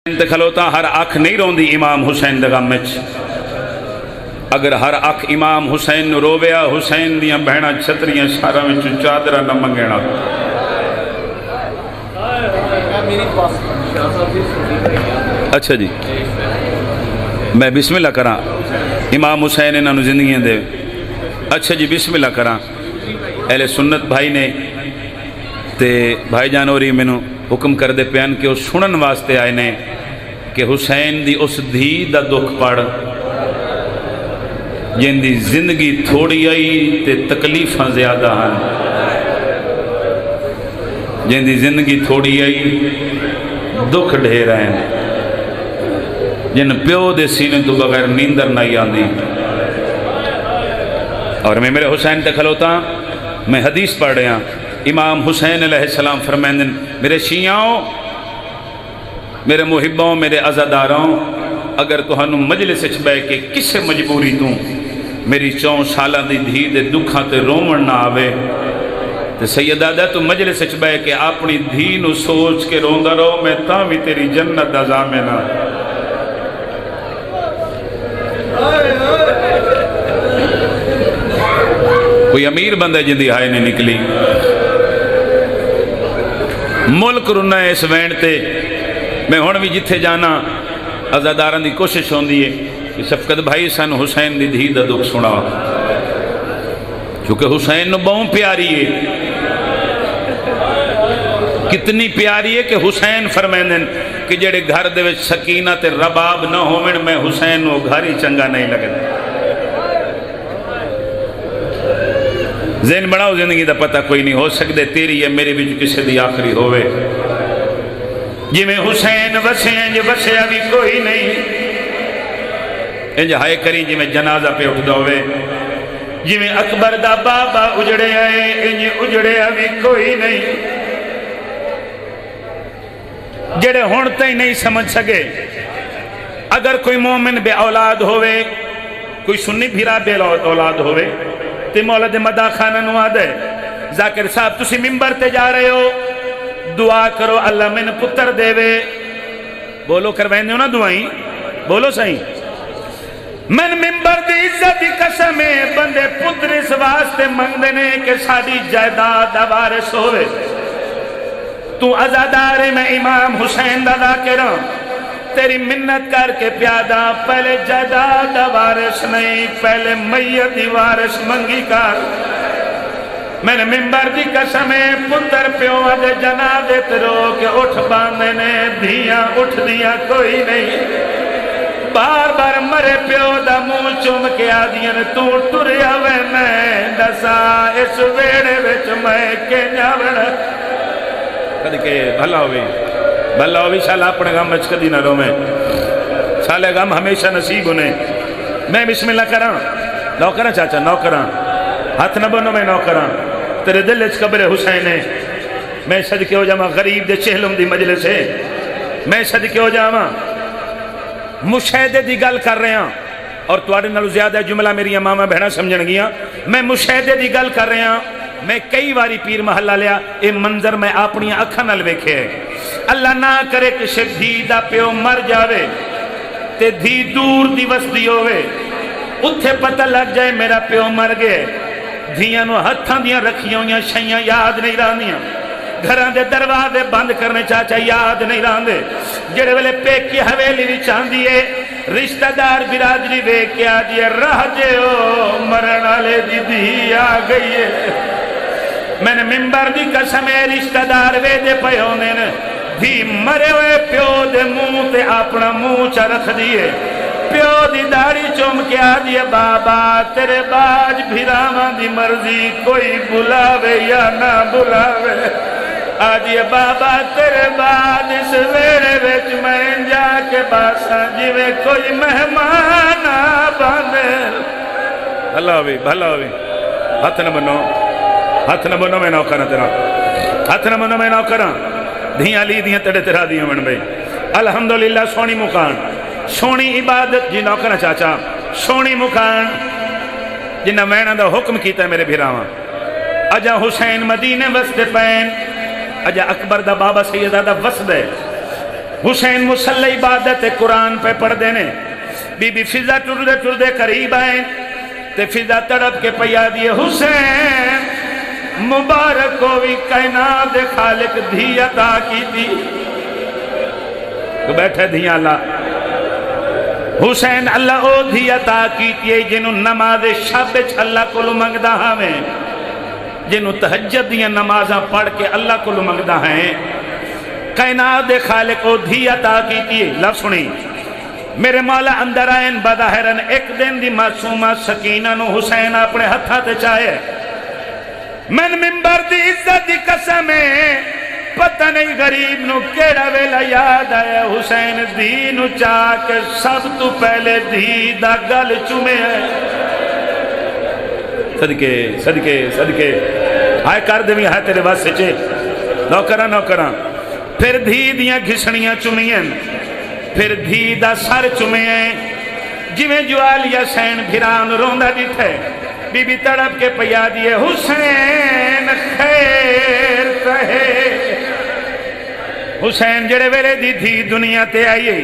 تے کھلوتا ہر اکھ نہیں روندی امام حسین دے غم وچ۔ اگر ہر اکھ امام حسین نو روویا، حسین دیاں بہناں چھتریاں شہراں وچ چادراں نہ منگینا۔ اچھا جی، میں بسم اللہ کراں، امام حسین انہاں نو زندگیاں دے۔ اچھا جی بسم اللہ کراں۔ اہل سنت بھائی نے تے بھائی جان ہوری مینوں حکم کر دے پیان کہ وہ سنن واسطے آئے نے کہ حسین دی اس دھی دا دکھ پڑھ جن دی زندگی تھوڑی آئی تے تکلیفاں زیادہ ہیں، جن دی زندگی تھوڑی آئی دکھ ڈھیر ہیں، جن پیو دے سینے تو بغیر نیندر نہیں آندی۔ اور میں میرے حسین تے کھلوتا میں حدیث پڑھ رہا، امام حسین علیہ السلام فرمائندن میرے شیعوں، میرے محبوں، میرے عزاداروں، اگر تہانوں مجلس اچ بیٹھ کے کسے مجبوری تو میری 4 سالہ دی دھی دے دکھاں تے رومن نہ آوے تے سیدہ دا تو مجلس اچ بیٹھ کے اپنی دھی نو سوچ کے روندا رہو، میں تاں بھی تیری جنت دا ضامن ہاں۔ کوئی امیر بندہ جندی ہائے نہیں نکلی، ملک رنا ہے اس وینڈ تے۔ میں ہون بھی جتھے جانا عزاداران دی کوشش ہوندی ہے کہ شفقت بھائی سن حسین دی دھی دا دکھ سنا، کیونکہ حسین نو بہت پیاری ہے، کتنی پیاری ہے کہ حسین فرمائندن کہ جڑے گھر دے وچ سکینہ تے رباب نہ ہومن میں حسین نو گھر ہی چنگا نہیں لگتا۔ ذہن بڑھاؤ، زندگی دا پتہ کوئی نہیں ہو سکتے تیری یا میرے بچ کسی دی آخری ہوئے۔ جی میں حسین وسے انج وسیا بھی کوئی نہیں، انج ہائے کری جی میں جنازہ پہ اٹھ دوے، جی میں اکبر دا بابا اجڑے آئے انج اجڑے بھی کوئی نہیں۔ جڑے ہونتے ہی نہیں سمجھ سکے اگر کوئی مومن بے اولاد ہوئے، کوئی سنی بھیرا بے اولاد ہوئے تے مولا دے مدہ خانہ نو آدھے ذاکر صاحب تسی ممبر تے جا رہے ہو، دعا کرو اللہ میں نے پتر دے وے، بولو کروین دیو نا دعائیں، بولو صحیح۔ من ممبر دی عزت دی قسمے بندے پتر اس واسطے منگ دینے کہ ساڑی جائیداد وارث ہوئے، تو عزادار میں امام حسین دا ذاکرہ تیری منت کر کے پیادہ، پہلے جائیداد وارث نہیں پہلے میت دی وارث منگی کر۔ میں نے ممبر دی قسمے پتر پیو دے جنازے ترو کہ اٹھ باندھے نے دھیاں اٹھ دیا کوئی نہیں، بار بار مرے پیو دا منہ چوم کے آدیاں تو ٹریا وے میں دسا اس ویڑے وچ میں کے جاوڑ کدھ کے بھلا ہوئی شالا اپنے غم بچ کدی نہ رو میں شالے غم ہمیشہ نصیب ہونے۔ میں بسم اللہ کراں، نوکراں چاچا نوکراں، ہاتھ نہ بنو میں نوکراں، تیرے دل اچ قبر حسین ہے، میں صدقے ہو جاواں غریب دے چہلم دی مجلس ہے، میں صدقے ہو جاواں مشاہدے دی گل کر رہے ہیں، اور تواڈے نالوں زیادہ جملہ میری ماما بہنا سمجھن گیاں، میں مشاہدے دی گل کر رہے ہیں۔ میں کئی واری پیر محلہ لیا اے منظر میں اپنی اکھاں نال ویکھے ہے۔ اللہ نہ کرے کہ شک دھی دا پیو مر جاوے تے دھی دور دی وسدی ہوئے، اتھے پتہ لگ جائے میرا پیو مر گئے، دھیاں نو ہتھاں دیاں رکھیاں ہویاں شیاں یاد نہیں راندیاں، گھران دے دروازے بند کرنے چاچا یاد نہیں راندے، جڑے ویلے پیک کی حویلی وچ آندی ہے رشتہ دار برادری ویکھ کے آدھی ہے راہ جے او مرن والے دی دھی آ گئی ہے۔ میں نے ممبر دی قسم رشتہ دار وے دے پے ہوندے نے، دھی مرے ہوئے پیو دے منہ تے اپنا منہ چا رکھ دیئے، پیو دی داڑھی چوم کے آدھی ہے بابا تیرے باج بھیراواں دی مرضی کوئی بلاوے یا نہ بلاوے، آدھی ہے بابا تیرے بعد اس ویڑے وچ میں جا کے باساں جویں کوئی مہمان باندے۔ بھلا ہوئی ہاتھ نہ بنو، ہاتھ نہ بنو میں نوکراں تیرا، ہاتھ نہ بنو میں نوکراں، دھیاں لی دیاں تڑے تیرا دیاں من بھئی الحمدللہ سونی مکان، سونی عبادت جی نوکراں چاچا، سونی مکان جنہ وینہ دا حکم کیتا ہے میرے بھیراواں، اجا حسین مدینے وسط پین، اجا اکبر دا بابا سیدہ دا وسد ہے، حسین مسلح عبادت قرآن پہ پڑھ دینے بی بی فضا ٹردے ٹردے قریب آئیں تے فضا تڑپ کے پیا دیے حسین مبارک ہوئی کائنات خالق دھی عطا کی تھی تو بیٹھے دھی اللہ حسین اللہ او دھی عطا کی تھی جنہوں نماز شب اللہ کو منگدا ہمیں جنہوں تہجد دیا نمازاں پڑھ کے اللہ کو منگدا ہیں کائنات خالق او دھی عطا کی تھی لفظ سنی میرے مولا اندر آئین بظاہرن ایک دن دی معصومہ سکینہ نو حسین اپنے ہتھا تے چاہے من منبر دی عزت دی قسمیں پتہ نہیں غریب نو کیڑا ویلا یاد آیا حسین دھی نو چاہ کے سب تو پہلے دھی دا گل چومے ہے صدقے صدقے صدقے آئے کر دوی آئے تیرے بس سچے نوکرہ پھر دھی دیاں گھسڑیاں چومیں پھر دھی دا سر چومیں جویں جوالیہ سین بھران روندہ دیتے بی بی تڑپ کے پیا دیے حسین خیر کہے حسین جڑے ویلے دی دھی دنیا تے آئیے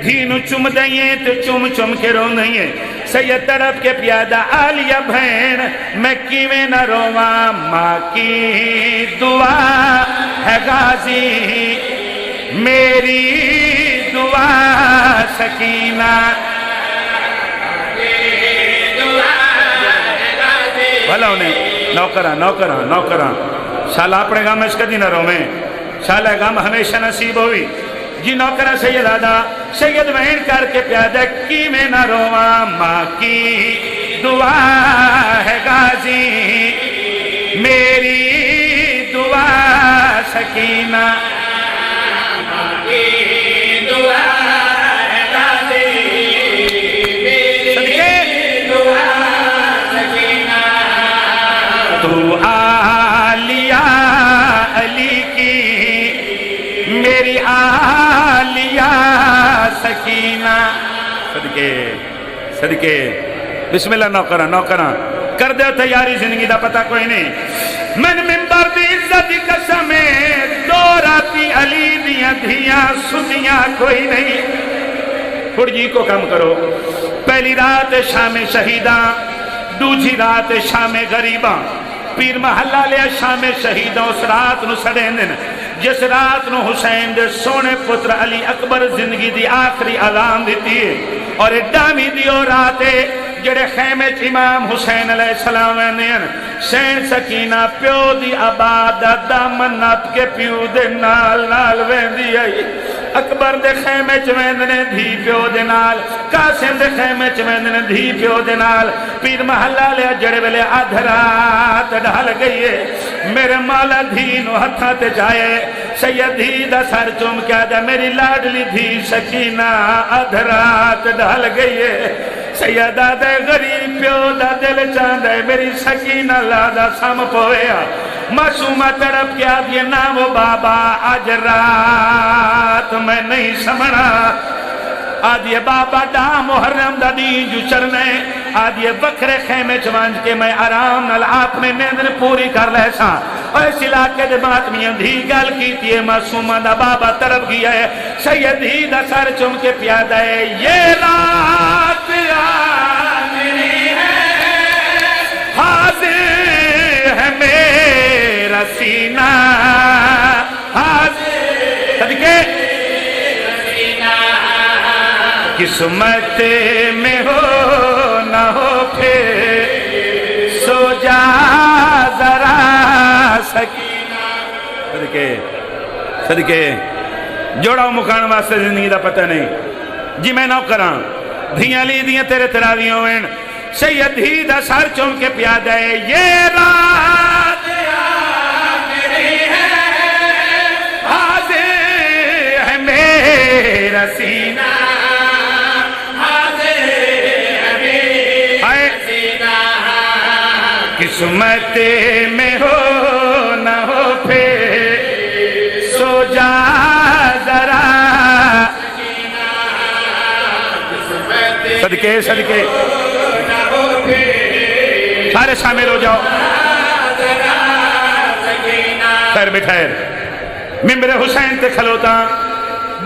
دھی نو چم دائیے تو چم چم کے رو دائیے سید تڑپ کے پیادہ آلیہ بھین میں کیویں نہ رواں ماں کی دعا ہے غازی میری دعا سکینہ بھلا انہیں نوکرہ شاہ اپنے گام میں اس کدی نہ رو میں شاہ گام ہمیشہ نصیب ہوئی جی نوکرہ سید آدھا سید وین کر کے پیادہ کی میں نہ رواں ماں کی دعا ہے غازی میری دعا سکینہ ماں کی دعا ہے غازی میری دعا سکینہ تو آلیہ علی کی میری آلیہ سکینہ صدقے بسم اللہ نوکرہ کر دے تیاری زندگی دا پتہ کوئی نہیں من منبر دی عزت دی قسمیں دو راتی علی دیاں دھیاں سنیاں کوئی نہیں پھڑ جی کو کم کرو پہلی رات شام شہیداں دوجی رات شام غریباں پیر محلہ لیا شام شہیداں اس رات نو سڑیں دن جس رات نو حسین دے سونے پتر علی اکبر زندگی دی آخری اذان دیتی ہے اور ڈامی دیو راتے جڑے خیمے امام حسین علیہ السلام وینین سین سکینہ پیو دی آباد دامن نات کے پیو دے نال ویندی آئی اکبر دے خیمے چویندنے دھی پیو دے نال قاسم دے خیمے چویندنے دھی پیو دے نال پیر محلہ لیا جڑے ویلے آدھرات ڈھال گئی ہے میرے مولا دھی نو ہتھا تے جائے سید دھی دا سر چوم کیا دا میری لاڈلی دھی سکینہ آدھرات ڈھال گئی ہے سیدہ دے غریب پیو دا دل چاندے میری سکینہ لادا سام پویا معصومہ تڑپ کیا دیے نام بابا آج رات میں نہیں سمنا آدھیے بابا دا محرم دا دی جو چرنے آدھیے بکرے خیمے چوانج کے میں آرام نال آپ میں نیندن پوری کر لے ساں اور اس علاقے دے بات میں دھی گل کی تیے معصومہ دا بابا طرف گیا ہے سید دھی دا سر چم کے پیادہ ہے یہ رات آمنی ہے حاضر ہے میرا سینہ حاضر صدقے قسمت میں ہو نہ ہو پھر سو جا ذرا سکینہ صدقے جوڑاؤ مکان واسطے زندگی دا پتہ نہیں جی میں نو کراں دھیاں لی دیاں تیرے تراویوں وین سید دھی دا سر چوم کے پیادہ ہے یہ رات آمنی ہے حاضر ہے میرا سینہ قسمت میں ہو نہ ہو پھر سو جا ذرا صدقے سارے شامل ہو جاؤ خیر بخیر ممبر حسین تے کھلوتا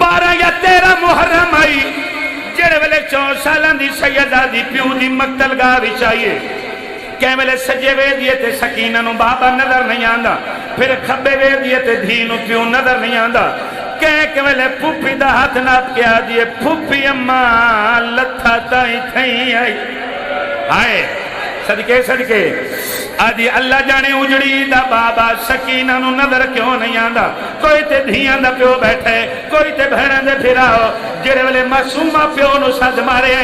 12 یا 13 محرم آئی جڑے ویلے 4 سالان دی سیدہ دی پیو دی مقتل گاہ بھی چاہیے کہ ویلے سجے وے دیئے تے سکینہ نو بابا نظر نہیں آندہ پھر کھبے وے دیئے تے دھی نو پیو نظر نہیں آندہ کہ ویلے پھوپی دا ہاتھ ناپ کے آدھیے پھوپی اماں لتھا تائیں تھیں آئی آئے صدقے صدقے آدھی اللہ جانے اجڑی دا بابا سکینہ نو نظر کیوں نہیں آندہ کوئی تے دھیاں دا پیو بیٹھے کوئی تے بہنیں دے پھراؤ جڑے والے معصومہ پیو نو ساتھ مارے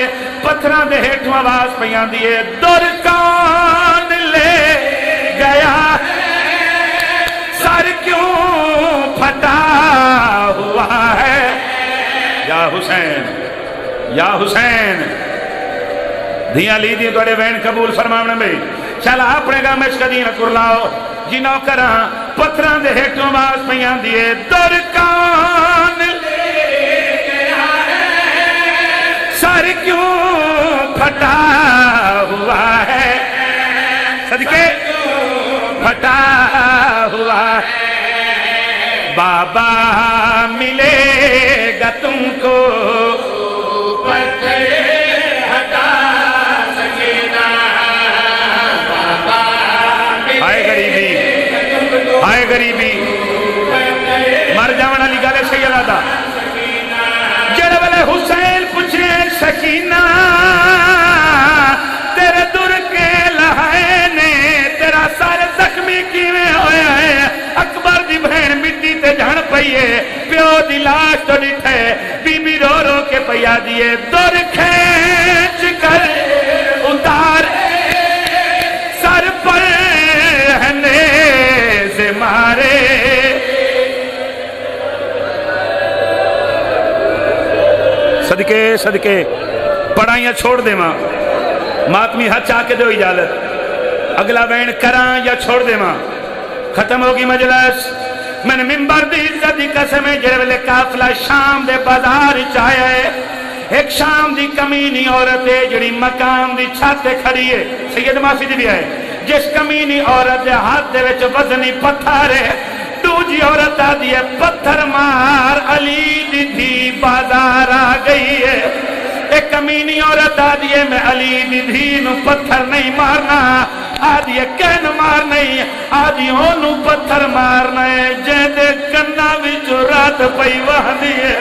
پتھران دے ہیٹھوں آواز پیاں دیئے درکان لے گیا سر کیوں پھٹا ہوا ہے یا حسین یا حسین دھیاں لی دی توڑے وین قبول فرماؤنے میں چلا اپنے گا مشکہ دینا کر لاؤ جنہوں کراں پتھران دے ہیٹوں باز پیاں دیئے درکان لے گیا ہے سر کیوں پھٹا ہوا ہے صدقے پھٹا ہوا ہے بابا ملے گا تم کو آئے غریبی مر جاونا لی گالے سیدہ دا جڑے والے حسین پوچھے سکینہ تیرے در کے لہائے نے تیرا سارے زخمی کیویں ہوئے ہیں اکبر دی بہن مٹی تے جھڑ پئیے پیو دی لاش تو ڈٹھے بی بی رو رو کے پیا دیے در کھینچ کر اتار سر پر سے مارے صدقے صدقے پڑھائیاں چھوڑ دے ماں ماتمی ہاتھ چاہ کے دو اجازت اگلا وین کراں یا چھوڑ دے ماں ختم ہوگی مجلس میں نے ممبر دی عزت دی قسم جڑے ویلے قافلہ شام دے بازار چاہیا ہے ایک شام دی کمینی عورت ہے جڑی مقام دی چھاتے کھڑی ہے سید معافی دی بھی آئے جس کمینی عورت دے ہاتھ دے وچ وزنی پتھر ہے دوجی عورت آدھی ہے پتھر مار علی دی دھی بازار آ گئی ہے ایک کمینی عورت آدھی ہے میں علی دی دھی نو پتھر نہیں مارنا آدھی ہے کہن مار نہیں آدھی ہونو پتھر مارنا ہے جہدے کنہ بھی جو رات پئی وحدی ہے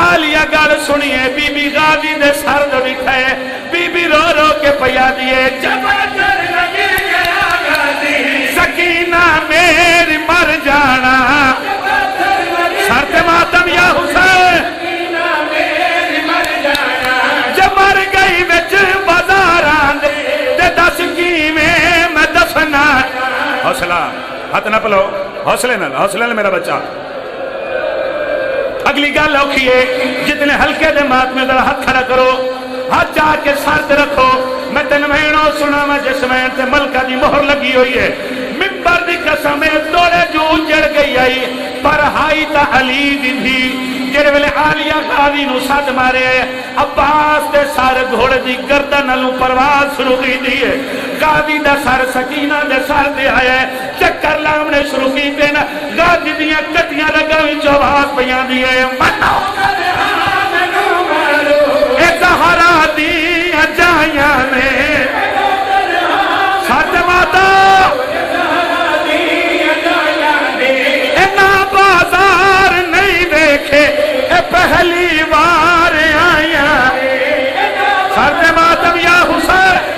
آلیہ گاڑ سنیے بی بی غازی دے سر دو دکھائے بی بی رو رو کے پیا دیئے جبتر لگے گیا غازی سکینہ میری مر جانا سر تے ماتم یا حسین سکینہ میری مر جانا جب مر گئی وچ بازاران دے دس کی میں دفنا حوصلہ ہاتھ نہ پلو حوصلے نہ میرا بچہ اگلی گل اوکھی ہے جتنے ہلکے دے مات میں ذرا ہاتھ کھڑا کرو ہاتھ چاہ کے ساتھ رکھو میں تن مہینوں سنا میں جس میں تے ملکہ دی مہر لگی ہوئی ہے ممبر دی قسمیں دوڑے جو جڑ گئی آئی پر ہائی تا علی دی تھی جڑے ویلے آلیہ غازی نو ساتھ مارے عباس دے سارے گھوڑے دی گردن نلو پرواز شروع کی دی ہے غازی دا سار سکینہ دے سار دے آئے چکر لامنے شروع کی دینا غازی دیاں کٹیاں لگاوی جواز پیاں دیئے منو اے زہرا دیاں جائیاں نے ساتھ ماتا اینا بازار نہیں دیکھے اے پہلی بار آیا ساتھ ماتم یا حسین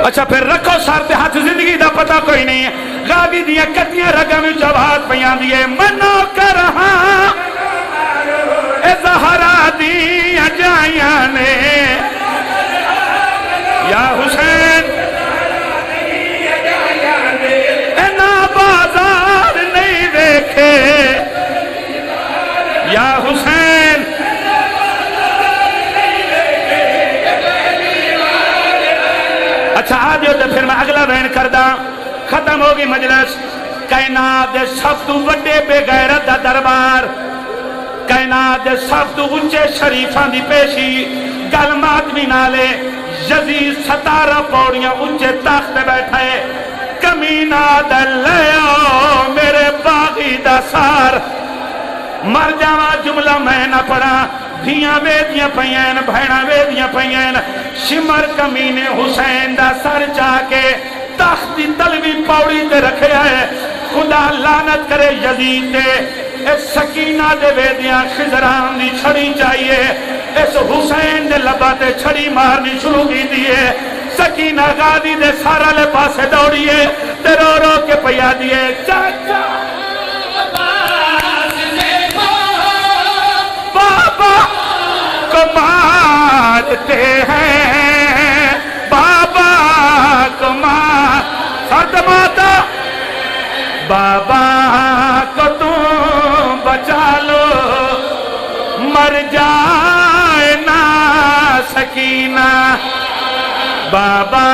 اچھا پھر رکھو سار تے ہاتھ زندگی دا پتہ کوئی نہیں ہے غازی دیاں کتیاں رگا میں جواب پیاں دیئے منو کر ہاں اے زہرا دیاں جائیاں نے یا حسین اینا بازار نہیں دیکھے یا حسین اچھا آدھے تو پھر میں اگلا بین کردہ ختم ہوگی مجلس کائنات دے سب تو وڈے بے غیرت دا دربار کائنات کائنات دے سب تو اونچے شریفاں دی پیشی گل ماتمی نالے یزید 17 پوڑیاں اونچے تخت تے بیٹھا ہے کمینہ دلیو میرے باغی دا سار مر جاواں جملہ میں نہ پڑھا دھیاں ویدیاں پئین بھیڑاں ویدیاں پئین شمر کمینے حسین دا سر چاہ کے تخت دی تلوی پوڑی تے رکھے ہے خدا لعنت کرے یزید تے اس سکینہ دے ویدیاں خضران دی چھڑی چاہیے اس حسین دے لبا تے چھڑی مارنی شروع کی دیئے سکینہ غازی دے سارا لے پاسے دوڑیے تے رو رو کے پیا دیئے چاچا بابا کو مارتے ہیں بابا کو ماتا بابا کو تم بچا لو مر جائے نا سکینہ بابا